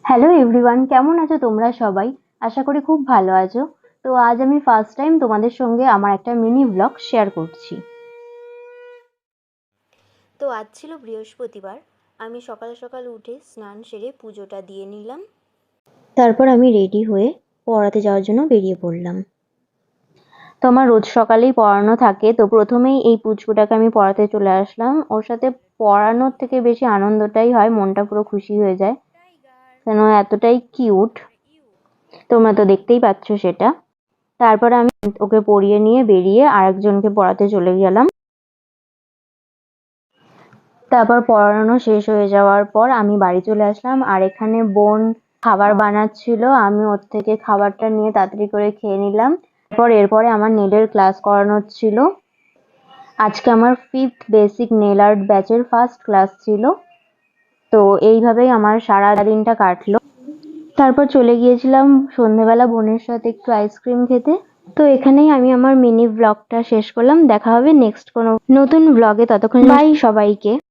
Hello everyone, কেমন আছো তোমরা সবাই? আশা করি খুব ভালো আছো। তো আজ আমি ফার্স্ট টাইম তোমাদের সঙ্গে আমার একটা মিনি ব্লগ শেয়ার করছি। তো আজ ছিল বৃহস্পতিবার। আমি সকাল সকাল উঠে স্নান সেরে পুজোটা দিয়ে নিলাম। তারপর আমি রেডি হয়ে পড়াতে যাওয়ার জন্য বেরিয়ে পড়লাম। তো আমার রোজ সকালেই পড়ানো থাকে, তো প্রথমেই এই পুচকুটাকে আমি পড়াতে চলে আসলাম। ওর সাথে পড়ানোর থেকে বেশি আনন্দটাই হয়, মনটা পুরো খুশি হয়ে যায়, কেন এতটাই কিউট। তোমরা তো দেখতেই পাচ্ছ সেটা। তারপরে আমি ওকে পড়িয়ে নিয়ে বেরিয়ে আরেকজনকে পড়াতে চলে গেলাম। তারপর পড়ানো শেষ হয়ে যাওয়ার পর আমি বাড়ি চলে আসলাম, আর এখানে বোন খাবার বানাচ্ছিল। আমি ওর থেকে খাবারটা নিয়ে তাড়াতাড়ি করে খেয়ে নিলাম। এরপরে আমার নেলের ক্লাস করানোর ছিল। আজকে আমার 5th বেসিক নেল আর্ট ব্যাচের ফার্স্ট ক্লাস ছিল। তো এইভাবেই আমার সারা দিনটা কাটলো। তারপর চলে গিয়েছিলাম সন্ধ্যেবেলা বোনের সাথে একটু আইসক্রিম খেতে। তো এখানেই আমি আমার মিনি ব্লগটা শেষ করলাম। দেখা হবে নেক্সট কোনো নতুন ব্লগে, ততক্ষণ বাই সবাইকে।